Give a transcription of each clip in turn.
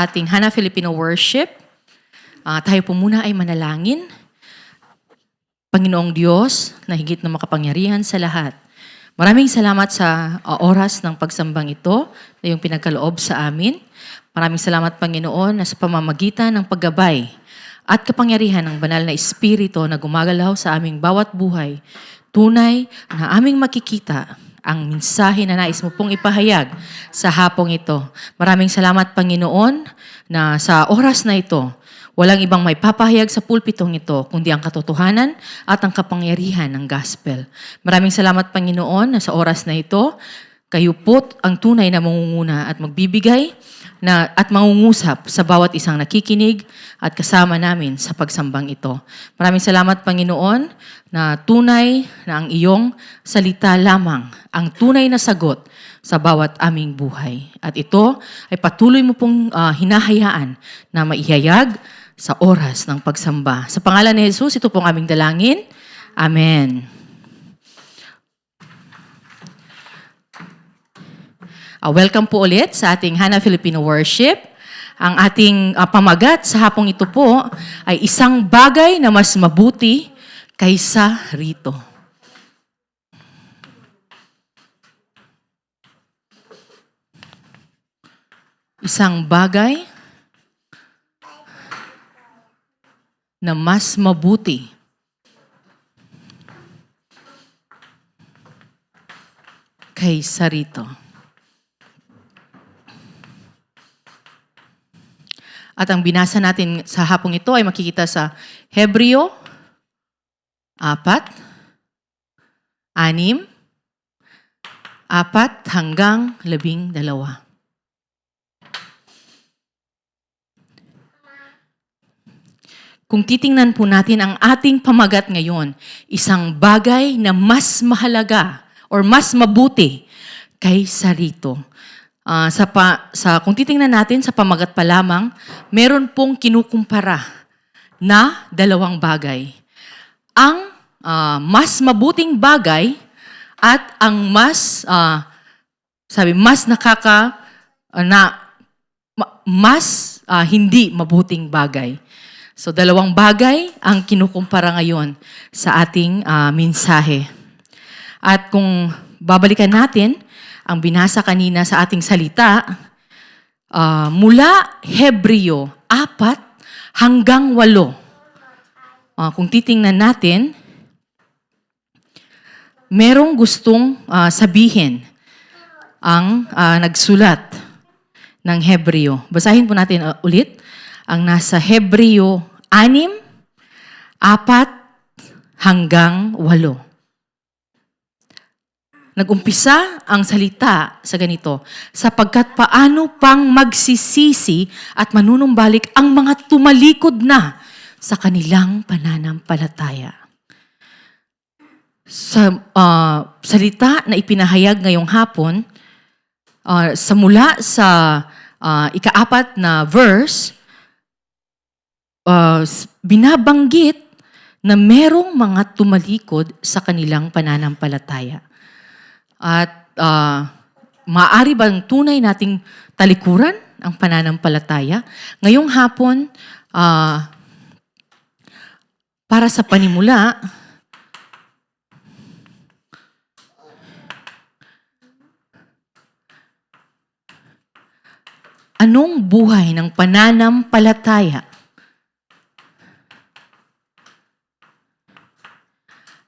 Ating Hana Filipino Worship. Tayo po muna ay manalangin. Panginoong Diyos na higit na makapangyarihan sa lahat. Maraming salamat sa oras ng pagsambang ito na yung pinagkaloob sa amin. Maraming salamat, Panginoon, na sa pamamagitan ng paggabay at kapangyarihan ng banal na Espiritu na gumagalaw sa aming bawat buhay, tunay na aming makikita ang mensahe na nais mo pong ipahayag sa hapong ito. Maraming salamat, Panginoon, na sa oras na ito, walang ibang may papahayag sa pulpitong ito, kundi ang katotohanan at ang kapangyarihan ng gospel. Maraming salamat, Panginoon, na sa oras na ito, kayo po ang tunay na mangunguna at magbibigay at mangungusap sa bawat isang nakikinig at kasama namin sa pagsambang ito. Maraming salamat, Panginoon, na tunay na ang iyong salita lamang ang tunay na sagot sa bawat aming buhay. At ito ay patuloy mo pong hinahayaan na maihayag sa oras ng pagsamba. Sa pangalan ni Jesus, ito pong aming dalangin. Amen. Welcome po ulit sa ating Hana Filipino Worship. Ang ating pamagat sa hapong ito po ay isang bagay na mas mabuti kaysa rito. Isang bagay na mas mabuti kaysa rito. At ang binasa natin sa hapong ito ay makikita sa Hebreo 4:6, 4 hanggang 12. Kung titingnan po natin ang ating pamagat ngayon, isang bagay na mas mahalaga or mas mabuti kaysa rito. Kung titingnan natin sa pamagat pa lamang, meron pong kinukumpara na dalawang bagay. Ang mas mabuting bagay at ang mas hindi mabuting bagay. So dalawang bagay ang kinukumpara ngayon sa ating mensahe. At kung babalikan natin ang binasa kanina sa ating salita, mula Hebreo 4 hanggang 8. Kung titingnan natin, merong gustong sabihin ang nagsulat ng Hebreo. Basahin po natin ulit ang nasa Hebreo 6, 4 hanggang 8. Nag-umpisa ang salita sa ganito, sapagkat paano pang magsisisi at manunumbalik ang mga tumalikod na sa kanilang pananampalataya. Sa salita na ipinahayag ngayong hapon, mula sa ika-4 na verse, binabanggit na merong mga tumalikod sa kanilang pananampalataya. At maaari bang tunay nating talikuran ang pananampalataya? Ngayong hapon, para sa panimula, anong buhay ng pananampalataya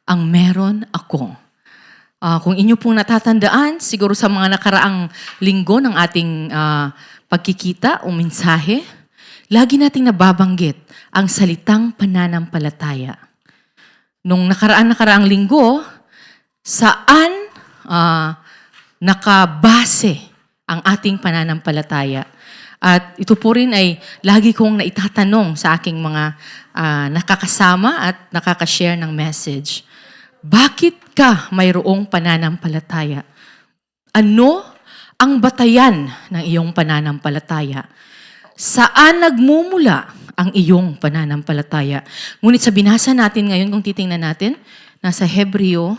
ang meron ako? Kung inyo pong natatandaan, siguro sa mga nakaraang linggo ng ating pagkikita o mensahe, lagi nating nababanggit ang salitang pananampalataya. Nung nakaraang linggo, saan nakabase ang ating pananampalataya? At ito po rin ay lagi kong naitatanong sa aking mga nakakasama at nakakashare ng message. Bakit ka mayroong pananampalataya? Ano ang batayan ng iyong pananampalataya? Saan nagmumula ang iyong pananampalataya? Ngunit sa binasa natin ngayon, kung titingnan natin, nasa Hebreo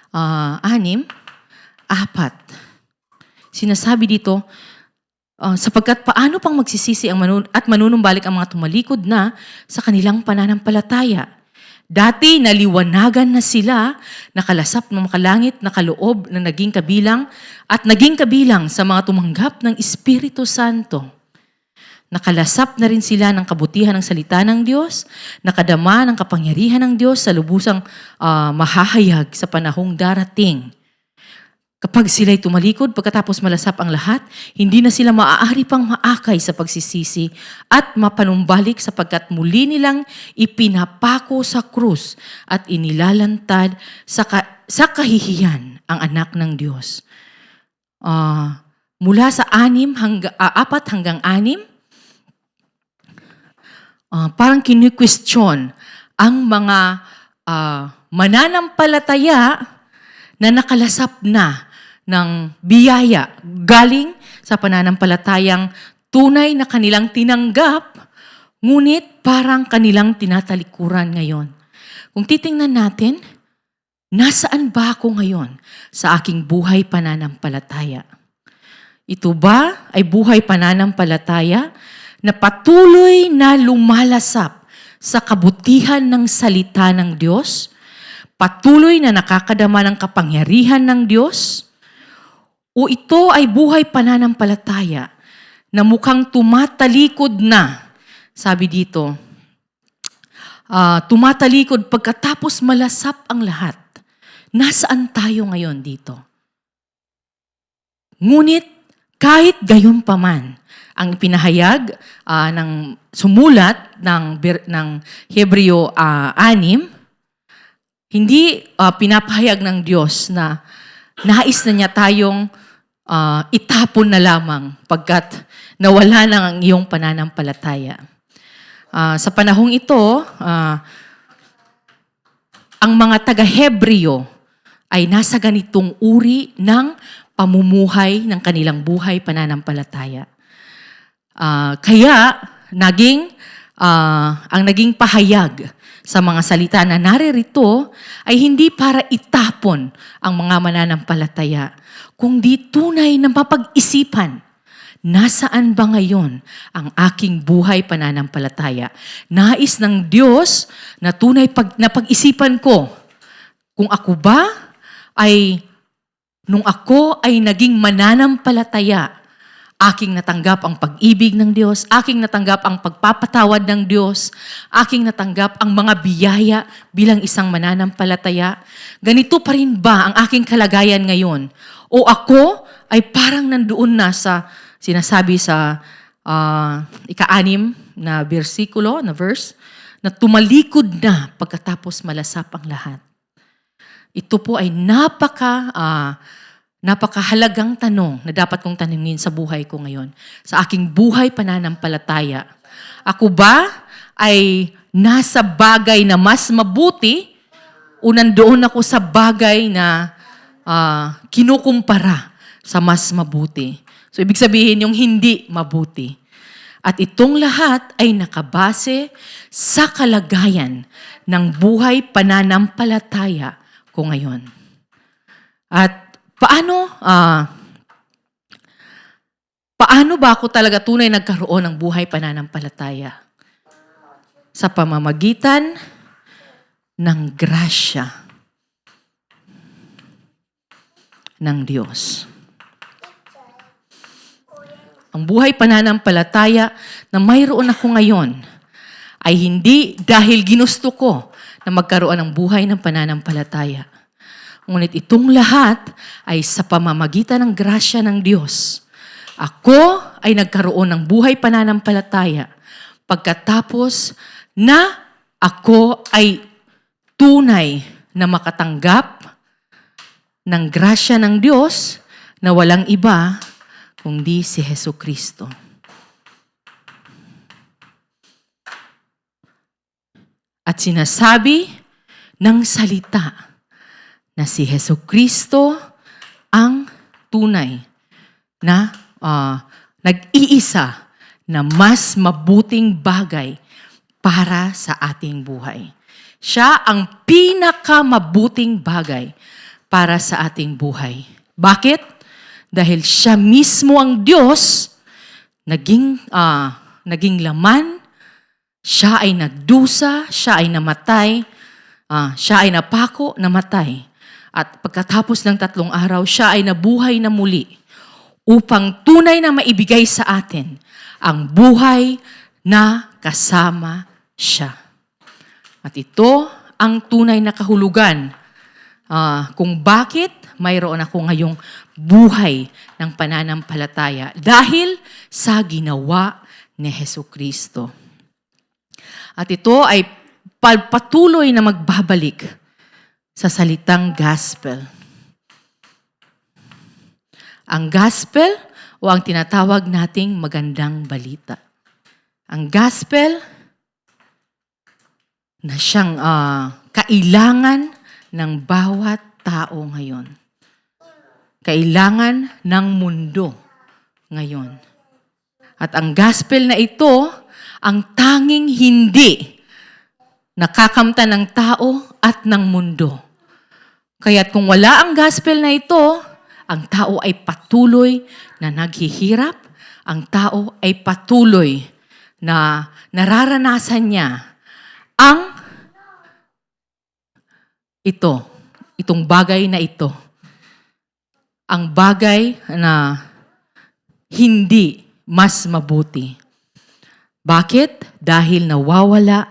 6, 4. Sinasabi dito, Sapagkat paano pang magsisisi at manunumbalik ang mga tumalikod na sa kanilang pananampalataya? Dati naliwanagan na sila, nakalasap ng makalangit, nakaloob na naging kabilang sa mga tumanggap ng Espiritu Santo. Nakalasap na rin sila ng kabutihan ng salita ng Diyos, nakadama ng kapangyarihan ng Diyos sa lubusang mahahayag sa panahong darating. Kapag sila'y tumalikod, pagkatapos malasap ang lahat, hindi na sila maaari pang maakay sa pagsisisi at mapanumbalik sapagkat muli nilang ipinapako sa krus at inilalantad sa kahihiyan ang anak ng Diyos. Mula sa 4 hanggang 6, parang kini-question ang mga mananampalataya na nakalasap na ng biyaya galing sa pananampalatayang tunay na kanilang tinanggap, ngunit parang kanilang tinatalikuran ngayon. Kung titingnan natin, nasaan ba ako ngayon sa aking buhay pananampalataya? Ito ba ay buhay pananampalataya na patuloy na lumalasap sa kabutihan ng salita ng Diyos? Patuloy na nakakadama ng kapangyarihan ng Diyos? O ito ay buhay pananampalataya na mukhang tumatalikod na? Sabi dito, tumatalikod pagkatapos malasap ang lahat. Nasaan tayo ngayon dito? Ngunit kahit gayon pa man, ang pinahayag ng sumulat ng Hebreo 6, hindi pinapahayag ng Diyos na nais na niya tayong itapon na lamang pagkat nawala na ang iyong pananampalataya. Sa panahong ito, ang mga taga-Hebreo ay nasa ganitong uri ng pamumuhay ng kanilang buhay pananampalataya. Kaya ang naging pahayag sa mga salita na naririto ay hindi para itapon ang mga mananampalataya, kundi tunay na mapag-isipan, nasaan ba ngayon ang aking buhay pananampalataya? Nais ng Diyos na tunay na pag-isipan ko kung ako ba ay, nung ako ay naging mananampalataya, aking natanggap ang pag-ibig ng Diyos, aking natanggap ang pagpapatawad ng Diyos, aking natanggap ang mga biyaya bilang isang mananampalataya. Ganito pa rin ba ang aking kalagayan ngayon? O ako ay parang nandoon na sa sinasabi sa ika-6 na versikulo, na verse, na tumalikod na pagkatapos malasap ang lahat. Ito po ay napakahalagang tanong na dapat kong tanungin sa buhay ko ngayon. Sa aking buhay pananampalataya. Ako ba ay nasa bagay na mas mabuti o nandoon ako sa bagay na kinukumpara sa mas mabuti? So, ibig sabihin yung hindi mabuti. At itong lahat ay nakabase sa kalagayan ng buhay pananampalataya ko ngayon. At paano ba ako talaga tunay nagkaroon ng buhay pananampalataya? Sa pamamagitan ng grasya ng Diyos. Ang buhay pananampalataya na mayroon ako ngayon ay hindi dahil ginusto ko na magkaroon ng buhay ng pananampalataya. Ngunit itong lahat ay sa pamamagitan ng grasya ng Diyos. Ako ay nagkaroon ng buhay pananampalataya pagkatapos na ako ay tunay na makatanggap ng grasya ng Diyos na walang iba kundi si Jesucristo. At sinasabi ng salita na si Jesucristo ang tunay na nag-iisa na mas mabuting bagay para sa ating buhay. Siya ang pinakamabuting bagay para sa ating buhay. Bakit? Dahil siya mismo ang Diyos naging laman, siya ay nagdusa, siya ay namatay, siya ay napako, namatay. At pagkatapos ng 3 araw, siya ay nabuhay na muli upang tunay na maibigay sa atin ang buhay na kasama siya. At ito ang tunay na kahulugan kung bakit mayroon ako ngayong buhay ng pananampalataya dahil sa ginawa ni Hesukristo. At ito ay patuloy na magbabalik sa salitang gospel. Ang gospel o ang tinatawag nating magandang balita. Ang gospel na siyang kailangan ng bawat tao ngayon. Kailangan ng mundo ngayon. At ang gospel na ito, ang tanging hindi nakakamtan ng tao at ng mundo. Kaya't kung wala ang gospel na ito, ang tao ay patuloy na naghihirap, ang tao ay patuloy na nararanasan niya ang itong bagay na ito. Ang bagay na hindi mas mabuti. Bakit? Dahil nawawala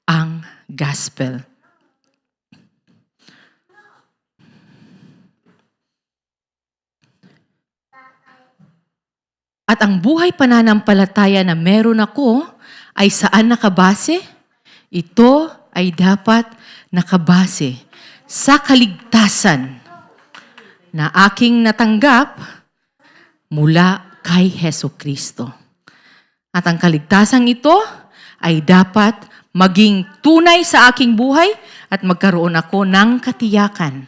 ang gospel. At ang buhay pananampalataya na meron ako ay saan nakabase? Ito ay dapat nakabase sa kaligtasan na aking natanggap mula kay Hesukristo. At ang kaligtasan ito ay dapat maging tunay sa aking buhay at magkaroon ako ng katiyakan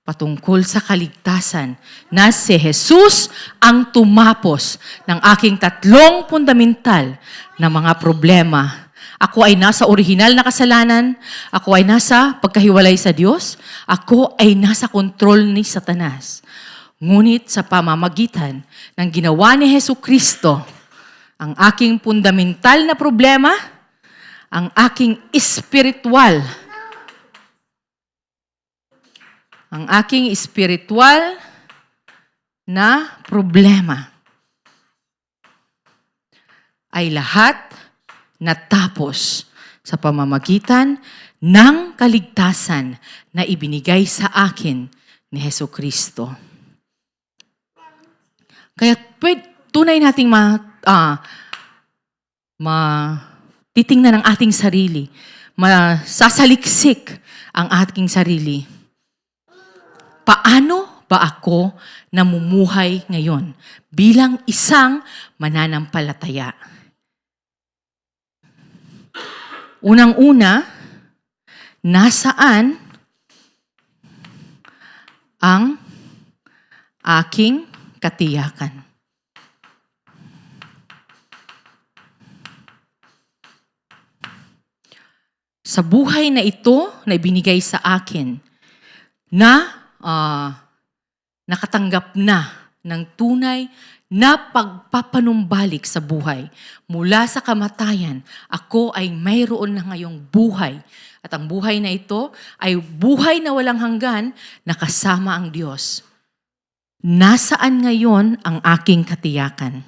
patungkol sa kaligtasan na si Jesus ang tumapos ng aking 3 fundamental na mga problema. Ako ay nasa orihinal na kasalanan, ako ay nasa pagkahiwalay sa Diyos, ako ay nasa kontrol ni Satanas. Ngunit sa pamamagitan ng ginawa ni Hesukristo, ang aking fundamental na problema, ang aking espiritual na problema ay lahat natapos sa pamamagitan ng kaligtasan na ibinigay sa akin ni Hesukristo. Kaya tunay nating titingnan ang ating sarili, masasaliksik ang ating sarili. Paano ba ako namumuhay ngayon bilang isang mananampalataya? Unang-una, nasaan ang aking katiyakan? Sa buhay na ito na ibinigay sa akin na nakatanggap na ng tunay na pagpapanumbalik sa buhay. Mula sa kamatayan, ako ay mayroon na ngayong buhay. At ang buhay na ito ay buhay na walang hanggan na kasama ang Diyos. Nasaan ngayon ang aking katiyakan?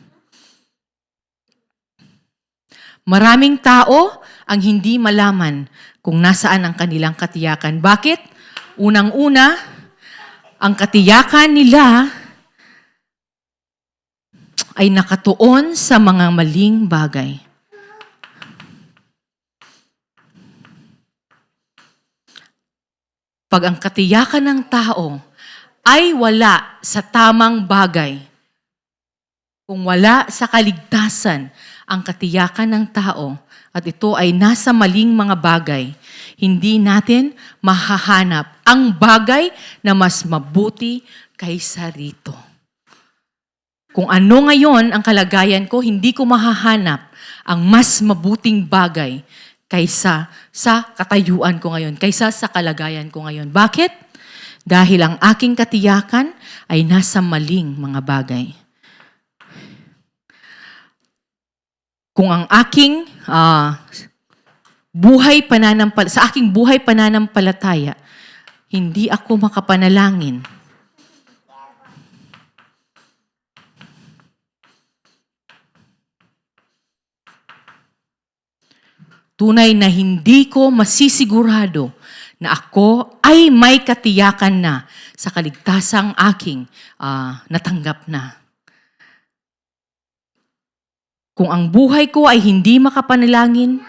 Maraming tao ang hindi malaman kung nasaan ang kanilang katiyakan. Bakit? Unang-una, ang katiyakan nila ay nakatuon sa mga maling bagay. Pag ang katiyakan ng tao ay wala sa tamang bagay, kung wala sa kaligtasan ang katiyakan ng tao at ito ay nasa maling mga bagay, hindi natin mahahanap ang bagay na mas mabuti kaysa rito. Kung ano ngayon ang kalagayan ko, hindi ko mahahanap ang mas mabuting bagay kaysa sa katayuan ko ngayon, kaysa sa kalagayan ko ngayon. Bakit? Dahil ang aking katiyakan ay nasa maling mga bagay. Kung ang aking sa aking buhay pananampalataya, hindi ako makapanalangin, tunay na hindi ko masisigurado na ako ay may katiyakan na sa kaligtasang aking natanggap na. Kung ang buhay ko ay hindi makapanalangin,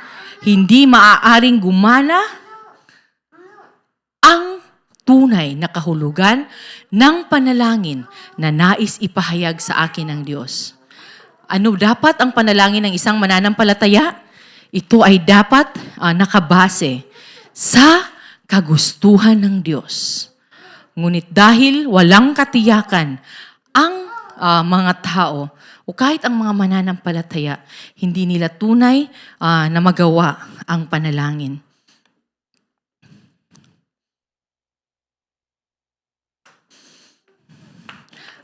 hindi maaaring gumana ang tunay na kahulugan ng panalangin na nais ipahayag sa akin ng Diyos. Ano dapat ang panalangin ng isang mananampalataya? Ito ay dapat nakabase sa kagustuhan ng Diyos. Ngunit dahil walang katiyakan ang mga tao o kahit ang mga mananampalataya, hindi nila tunay na magawa ang panalangin.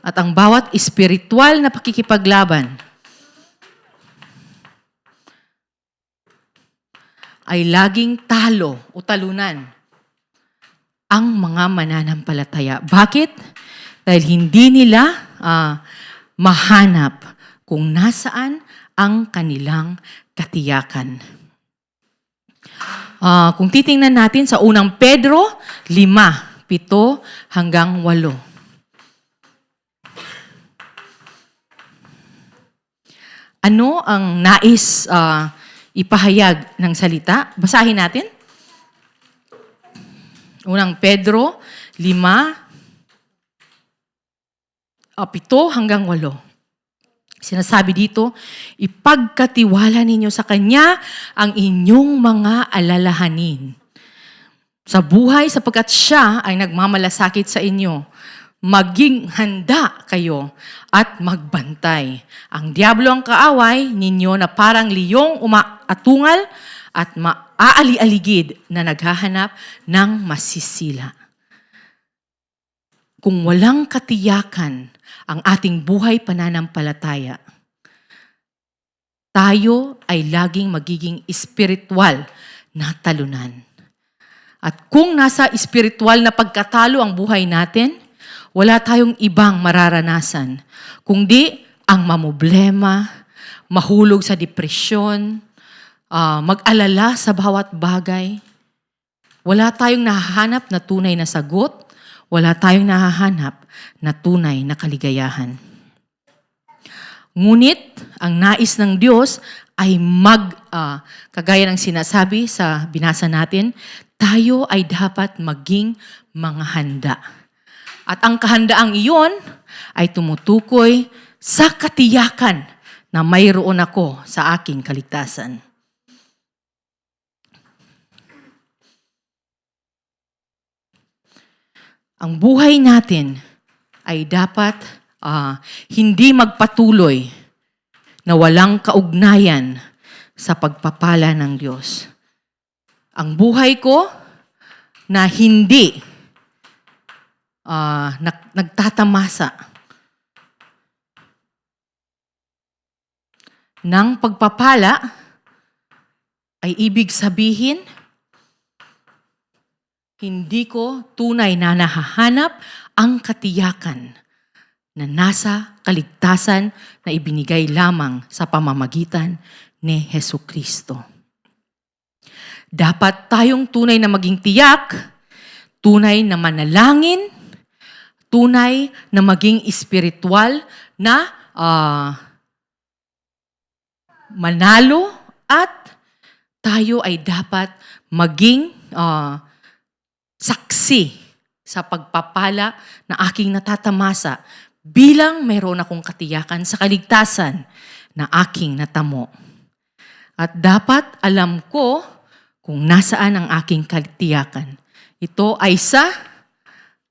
At ang bawat espiritual na pakikipaglaban ay laging talo o talunan ang mga mananampalataya. Bakit? Dahil hindi nila mahanap kung nasaan ang kanilang katiyakan. Kung titingnan natin sa unang Pedro 5:7 hanggang 8. Ano ang nais ipahayag ng salita? Basahin natin. Unang Pedro 5:7 hanggang 8. Sinasabi dito, ipagkatiwala ninyo sa Kanya ang inyong mga alalahanin sa buhay sapagkat Siya ay nagmamalasakit sa inyo. Maging handa kayo at magbantay. Ang diablo ang kaaway ninyo na parang liyong umaatungal at maaali-aligid na naghahanap ng masisila. Kung walang katiyakan ang ating buhay pananampalataya, tayo ay laging magiging espiritual na talunan. At kung nasa espiritual na pagkatalo ang buhay natin, wala tayong ibang mararanasan, kundi ang mamoblema, mahulog sa depresyon, mag-alala sa bawat bagay. Wala tayong nahahanap na tunay na sagot, wala tayong nahahanap na tunay na kaligayahan. Ngunit, ang nais ng Diyos ay kagaya ng sinasabi sa binasa natin, tayo ay dapat maging mga handa. At ang kahandaang iyon ay tumutukoy sa katiyakan na mayroon ako sa aking kaligtasan. Ang buhay natin ay dapat hindi magpatuloy na walang kaugnayan sa pagpapala ng Diyos. Ang buhay ko na hindi nagtatamasa ng pagpapala ay ibig sabihin, hindi ko tunay na nahahanap ang katiyakan na nasa kaligtasan na ibinigay lamang sa pamamagitan ni Hesukristo. Dapat tayong tunay na maging tiyak, tunay na manalangin, tunay na maging espiritual na manalo, at tayo ay dapat maging saksi sa pagpapala na aking natatamasa bilang mayroon akong katiyakan sa kaligtasan na aking natamo. At dapat alam ko kung nasaan ang aking katiyakan. Ito ay sa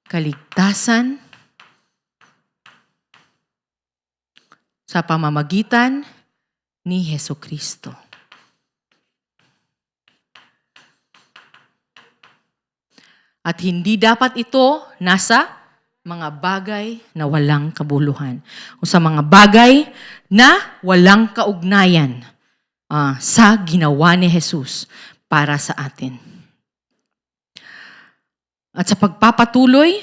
kaligtasan sa pamamagitan ni Hesukristo. At hindi dapat ito nasa mga bagay na walang kabuluhan o sa mga bagay na walang kaugnayan sa ginawa ni Jesus para sa atin. At sa pagpapatuloy,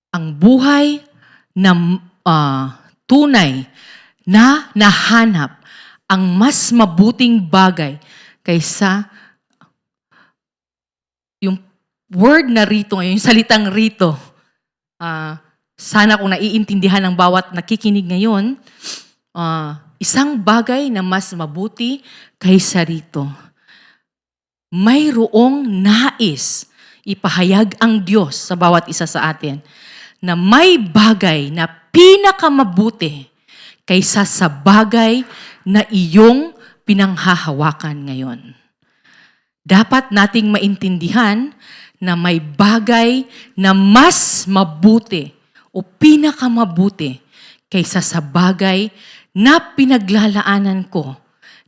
ang buhay na tunay na nahanap ang mas mabuting bagay kaysa yung word na rito ngayon, yung salitang rito. Sana kung naiintindihan ng bawat nakikinig ngayon, isang bagay na mas mabuti kaysa rito. Mayroong nais ipahayag ang Diyos sa bawat isa sa atin na may bagay na pinakamabuti kaysa sa bagay na iyong pinanghahawakan ngayon. Dapat nating maintindihan na may bagay na mas mabuti o pinakamabuti kaysa sa bagay na pinaglalaanan ko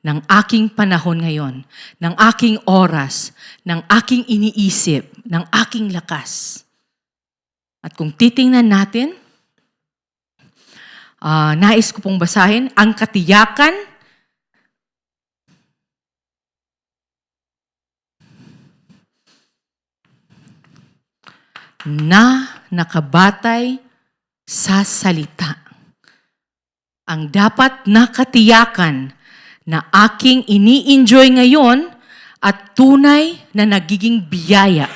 ng aking panahon ngayon, ng aking oras, ng aking iniisip, ng aking lakas. At kung titingnan natin, nais ko pong basahin ang katiyakan na nakabatay sa salita. Ang dapat na katiyakan na aking ini-enjoy ngayon at tunay na nagiging biyaya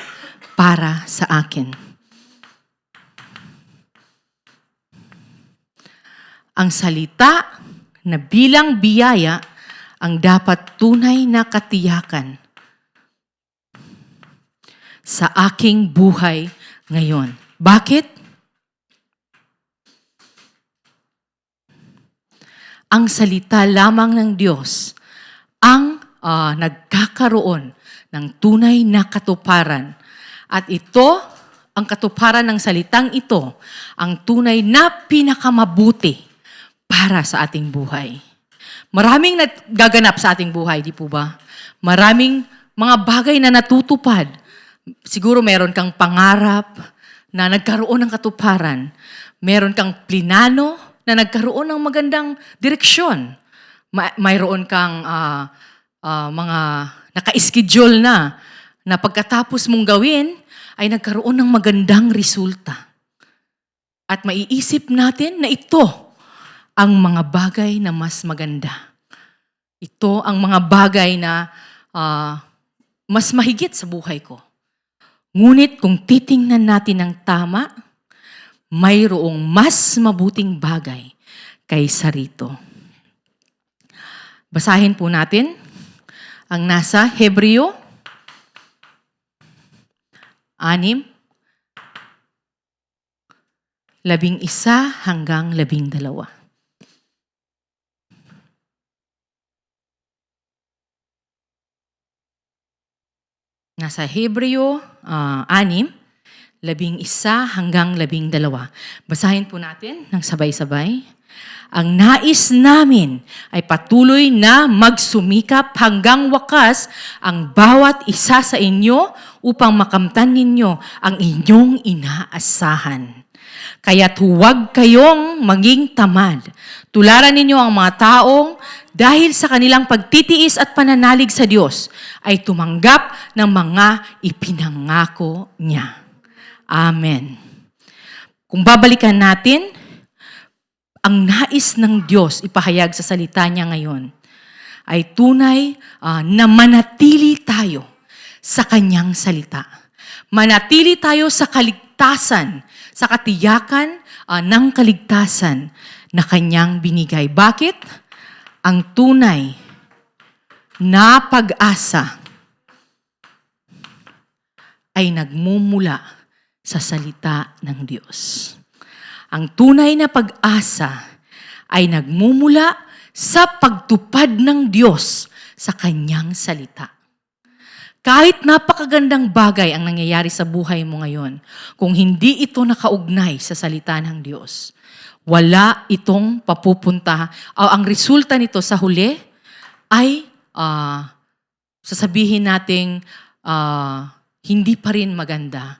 para sa akin. Ang salita na bilang biyaya ang dapat tunay na katiyakan sa aking buhay ngayon. Bakit? Ang salita lamang ng Diyos ang nagkakaroon ng tunay na katuparan. At ito, ang katuparan ng salitang ito, ang tunay na pinakamabuti para sa ating buhay. Maraming nagaganap sa ating buhay, di po ba? Maraming mga bagay na natutupad. Siguro meron kang pangarap na nagkaroon ng katuparan. Meron kang plinano na nagkaroon ng magandang direksyon. Mayroon kang mga naka-schedule na pagkatapos mong gawin ay nagkaroon ng magandang resulta. At maiisip natin na ito ang mga bagay na mas maganda. Ito ang mga bagay na mas mahigit sa buhay ko. Ngunit kung titingnan natin ng tama, mayroong mas mabuting bagay kaysa rito. Basahin po natin ang nasa Hebreo 6, 11 hanggang 12. Nasa Hebreo 6, 11 hanggang 12. Basahin po natin ng sabay-sabay. Ang nais namin ay patuloy na magsumikap hanggang wakas ang bawat isa sa inyo upang makamtan ninyo ang inyong inaasahan. Kaya't huwag kayong maging tamad. Tularan ninyo ang mga taong dahil sa kanilang pagtitiis at pananalig sa Diyos ay tumanggap ng mga ipinangako niya. Amen. Kung babalikan natin, ang nais ng Diyos ipahayag sa salita niya ngayon ay tunay na manatili tayo sa kanyang salita. Manatili tayo sa kaligtasan, sa katiyakan ng kaligtasan na kanyang binigay. Bakit? Ang tunay na pag-asa ay nagmumula sa salita ng Diyos. Ang tunay na pag-asa ay nagmumula sa pagtupad ng Diyos sa kanyang salita. Kahit napakagandang bagay ang nangyayari sa buhay mo ngayon, kung hindi ito nakaugnay sa salita ng Diyos, wala itong papupunta. Ang resulta nito sa huli ay sasabihin nating hindi pa rin maganda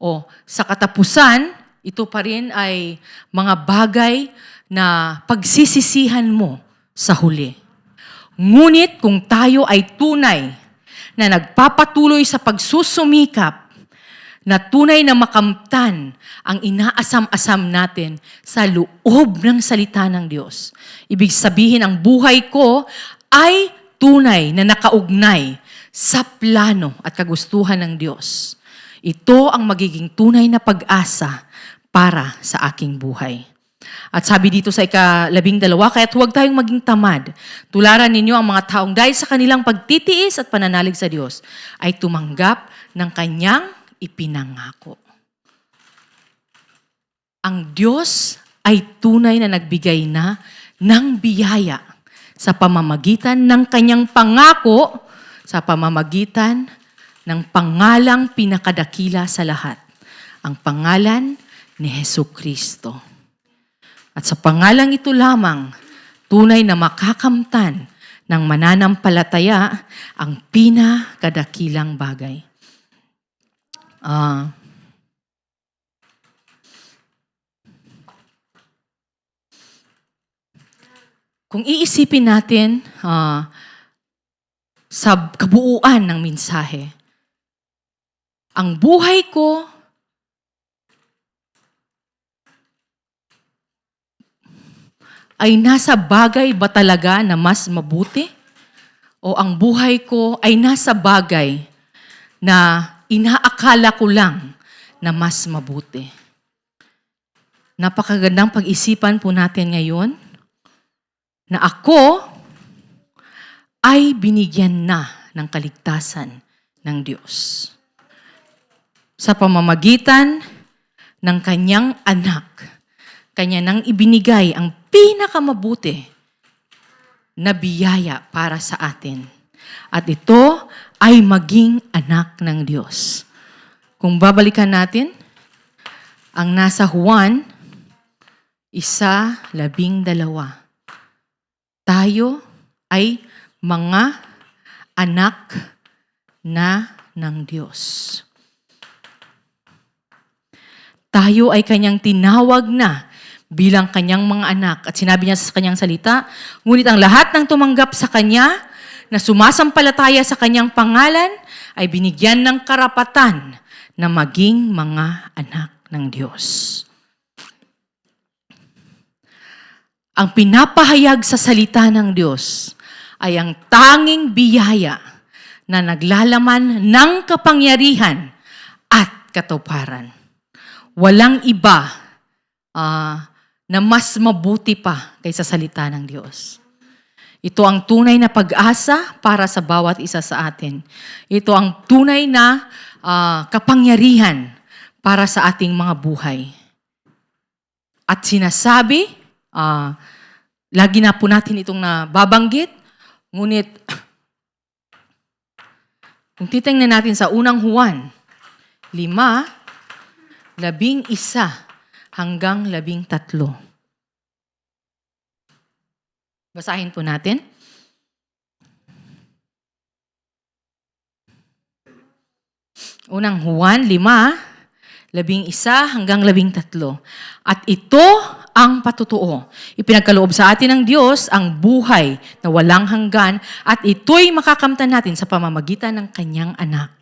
O sa katapusan, ito pa rin ay mga bagay na pagsisisihan mo sa huli. Ngunit kung tayo ay tunay na nagpapatuloy sa pagsusumikap, na tunay na makamtan ang inaasam-asam natin sa loob ng salita ng Diyos. Ibig sabihin, ang buhay ko ay tunay na nakaugnay sa plano at kagustuhan ng Diyos. Ito ang magiging tunay na pag-asa para sa aking buhay. At sabi dito sa ika-12, kaya't huwag tayong maging tamad. Tularan ninyo ang mga taong dahil sa kanilang pagtitiis at pananalig sa Diyos ay tumanggap ng kanyang ipinangako. Ang Diyos ay tunay na nagbigay na ng biyaya sa pamamagitan ng kanyang pangako, sa pamamagitan ng pangalang pinakadakila sa lahat, ang pangalan ni Jesucristo. At sa pangalang ito lamang, tunay na makakamtan ng mananampalataya ang pinakadakilang bagay. Kung iisipin natin sa kabuuan ng mensahe, ang buhay ko ay nasa bagay ba talaga na mas mabuti? O ang buhay ko ay nasa bagay na inaakala ko lang na mas mabuti? Napakagandang pag-isipan po natin ngayon na ako ay binigyan na ng kaligtasan ng Diyos sa pamamagitan ng kanyang anak. Kanya nang ibinigay ang pinakamabuti na biyaya para sa atin. At ito ay maging anak ng Diyos. Kung babalikan natin, ang nasa Juan 1:12, tayo ay mga anak na ng Diyos. Tayo ay kanyang tinawag na bilang kanyang mga anak. At sinabi niya sa kanyang salita, ngunit ang lahat ng tumanggap sa kanya, na sumasampalataya sa kanyang pangalan, ay binigyan ng karapatan na maging mga anak ng Diyos. Ang pinapahayag sa salita ng Diyos ay ang tanging biyaya na naglalaman ng kapangyarihan at katuparan. Walang iba na mas mabuti pa kaysa salita ng Diyos. Ito ang tunay na pag-asa para sa bawat isa sa atin. Ito ang tunay na kapangyarihan para sa ating mga buhay. At sinasabi, lagi na po natin itong nababanggit, ngunit kung titingnan natin sa unang Juan 5:11 hanggang 13. Basahin po natin. Unang Juan 5:11 hanggang 13. At ito ang patutuo. Ipinagkaloob sa atin ng Diyos ang buhay na walang hanggan at ito'y makakamtan natin sa pamamagitan ng kanyang anak.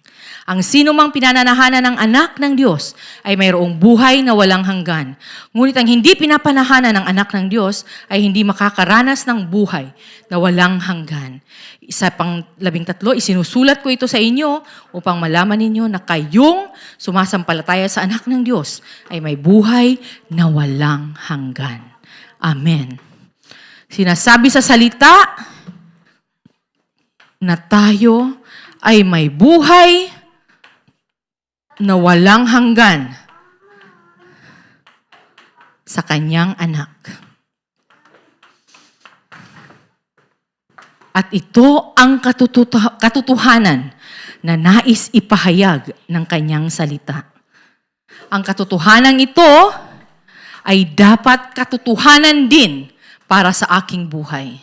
Ang sino mang pinananahanan ng anak ng Diyos ay mayroong buhay na walang hanggan. Ngunit ang hindi pinapanahanan ng anak ng Diyos ay hindi makakaranas ng buhay na walang hanggan. Isa pang 13, isinusulat ko ito sa inyo upang malaman ninyo na kayong sumasampalataya sa anak ng Diyos ay may buhay na walang hanggan. Amen. Sinasabi sa salita na tayo ay may buhay na walang hanggan sa kanyang anak. At ito ang katotohanan na nais ipahayag ng kanyang salita. Ang katotohanan ito ay dapat katotohanan din para sa aking buhay.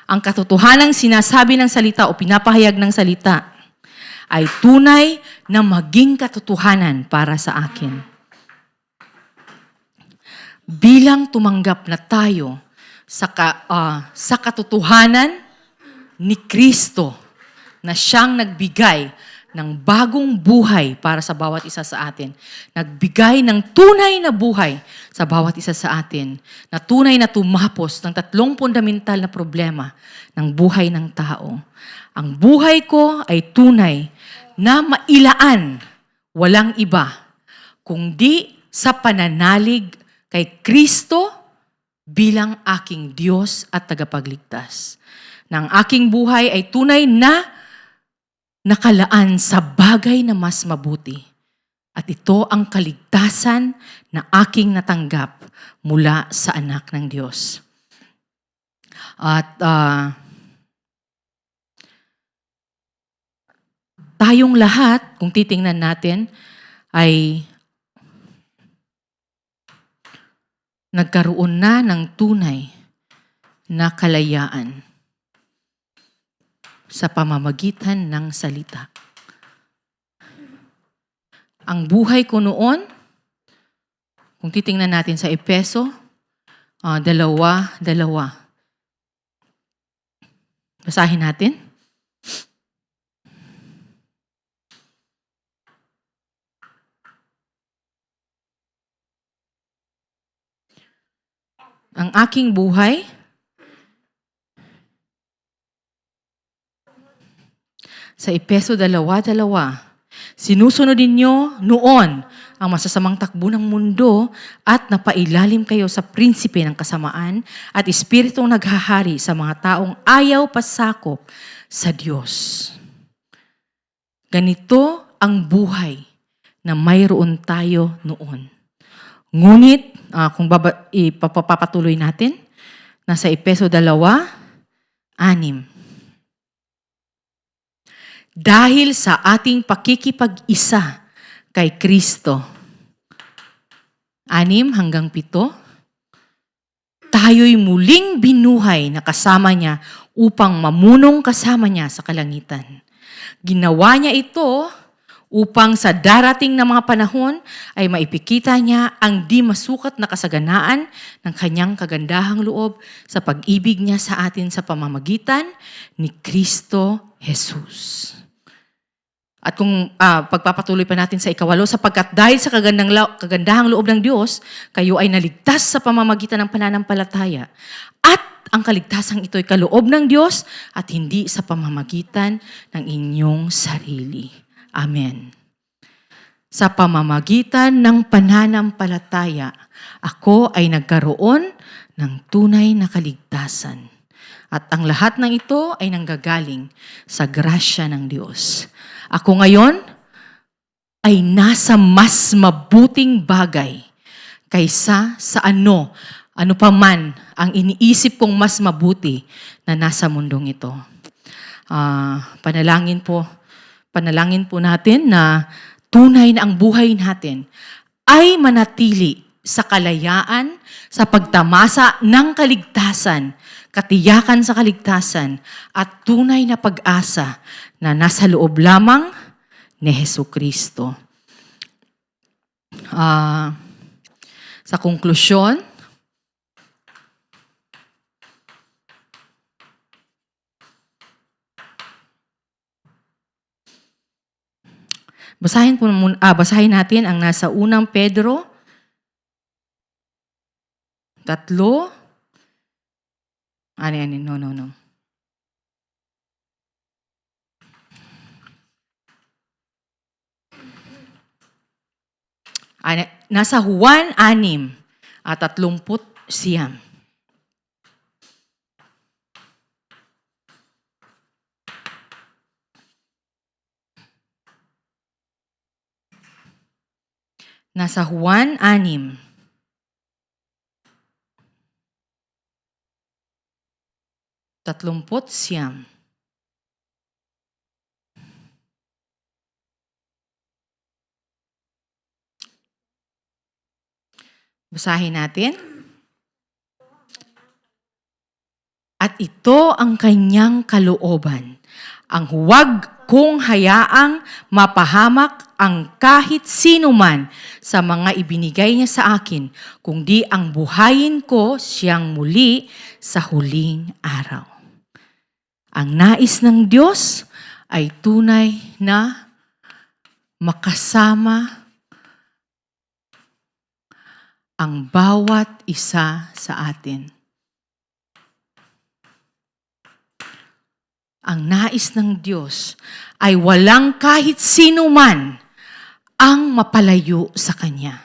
Ang katotohanan sinasabi ng salita o pinapahayag ng salita ay tunay na maging katotohanan para sa akin. Bilang tumanggap na tayo sa katotohanan ni Kristo na siyang nagbigay ng bagong buhay para sa bawat isa sa atin. Nagbigay ng tunay na buhay sa bawat isa sa atin, na tunay na tumapos ng 3 fundamental na problema ng buhay ng tao. Ang buhay ko ay tunay na mailaan, walang iba, kundi sa pananalig kay Kristo bilang aking Diyos at tagapagligtas. Na ang aking buhay ay tunay na nakalaan sa bagay na mas mabuti. At ito ang kaligtasan na aking natanggap mula sa anak ng Diyos. At tayong lahat, kung titingnan natin, ay nagkaroon na ng tunay na kalayaan sa pamamagitan ng salita. Ang buhay ko noon, kung titingnan natin sa Efeso, 2:2. Basahin natin. Ang aking buhay sa Efeso 2:2, sinusunod ninyo noon ang masasamang takbo ng mundo at napailalim kayo sa prinsipe ng kasamaan at espiritong naghahari sa mga taong ayaw pasakop sa Diyos. Ganito ang buhay na mayroon tayo noon. Ngunit, kung ipapatuloy natin, nasa Efeso 2:6. Dahil sa ating pakikipag-isa kay Kristo. 6-7. Tayo'y muling binuhay na kasama niya upang mamunong kasama niya sa kalangitan. Ginawa niya ito upang sa darating na mga panahon ay maipikita niya ang di masukat na kasaganaan ng kanyang kagandahang loob sa pag-ibig niya sa atin sa pamamagitan ni Kristo Jesus. At kung pagpapatuloy pa natin sa 8, sapagkat dahil sa kagandahang loob ng Diyos, kayo ay naligtas sa pamamagitan ng pananampalataya. At ang kaligtasang ito ay kaloob ng Diyos at hindi sa pamamagitan ng inyong sarili. Amen. Sa pamamagitan ng pananampalataya, ako ay nagkaroon ng tunay na kaligtasan. At ang lahat ng ito ay nanggagaling sa grasya ng Diyos. Ako ngayon ay nasa mas mabuting bagay kaysa sa ano pa man ang iniisip kong mas mabuti na nasa mundong ito. Panalangin po natin na tunay na ang buhay natin ay manatili sa kalayaan, sa pagtamasa ng kaligtasan, katiyakan sa kaligtasan, at tunay na pag-asa na nasa loob lamang ni Jesucristo. Sa konklusyon, basahin natin ang nasa 1 Pedro 3. No. Nasa Juan 6:39. Nasa Juan 6:39. Basahin natin. At ito ang kanyang kalooban, ang huwag kong hayaang mapahamak ang kahit sino man sa mga ibinigay niya sa akin, kundi ang buhayin ko siyang muli sa huling araw. Ang nais ng Diyos ay tunay na makasama ang bawat isa sa atin. Ang nais ng Diyos ay walang kahit sino man ang mapalayo sa Kanya.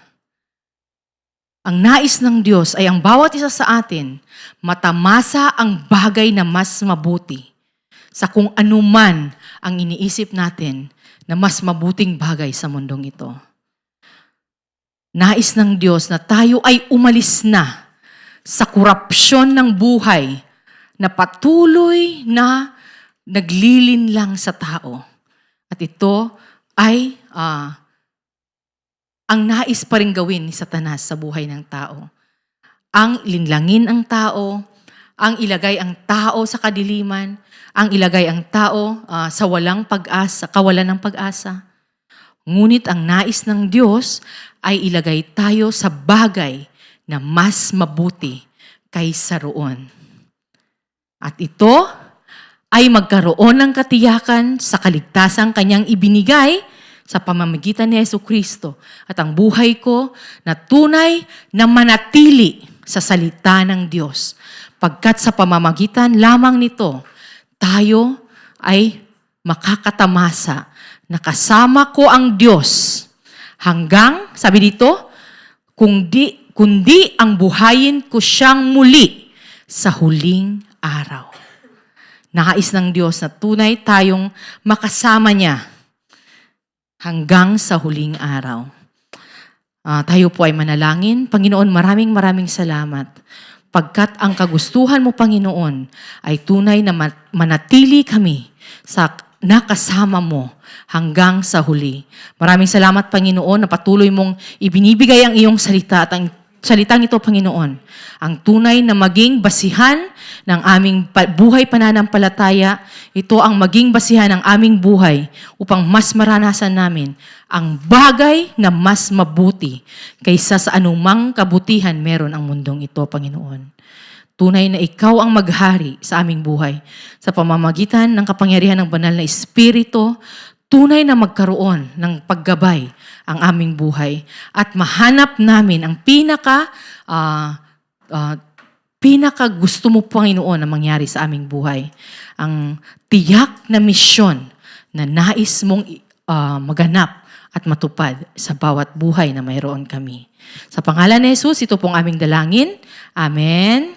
Ang nais ng Diyos ay ang bawat isa sa atin matamasa ang bagay na mas mabuti sa kung anuman ang iniisip natin na mas mabuting bagay sa mundong ito. Nais ng Diyos na tayo ay umalis na sa korupsyon ng buhay na patuloy na naglilinlang sa tao. At ito ay ang nais pa rin gawin ni Satanas sa buhay ng tao. Ang linlangin ang tao, ang ilagay ang tao sa kadiliman, ang ilagay ang tao sa walang pag-asa, kawalan ng pag-asa. Ngunit ang nais ng Diyos ay ilagay tayo sa bagay na mas mabuti kaysa roon. At ito ay magkaroon ng katiyakan sa kaligtasang Kanyang ibinigay sa pamamagitan ni Jesucristo at ang buhay ko na tunay na manatili sa salita ng Diyos. Pagkat sa pamamagitan lamang nito, tayo ay makakatamasa na kasama ko ang Diyos hanggang, sabi dito, kundi ang buhayin ko siyang muli sa huling araw. Nais ng Diyos na tunay tayong makasama niya hanggang sa huling araw. Tayo po ay manalangin. Panginoon, maraming salamat. Pagkat ang kagustuhan mo, Panginoon, ay tunay na manatili kami sa nakasama mo hanggang sa huli. Maraming salamat, Panginoon, na patuloy mong ibinibigay ang iyong salita at ang salitang ito, Panginoon, ang tunay na maging basihan ng aming buhay pananampalataya. Ito ang maging basihan ng aming buhay upang mas maranasan namin ang bagay na mas mabuti kaysa sa anumang kabutihan meron ang mundong ito, Panginoon. Tunay na ikaw ang maghari sa aming buhay. Sa pamamagitan ng kapangyarihan ng banal na Espiritu, tunay na magkaroon ng paggabay ang aming buhay at mahanap namin ang pinaka gusto mo, Panginoon, na mangyari sa aming buhay. Ang tiyak na misyon na nais mong maganap at matupad sa bawat buhay na mayroon kami. Sa pangalan ni Jesus, ito pong aming dalangin. Amen.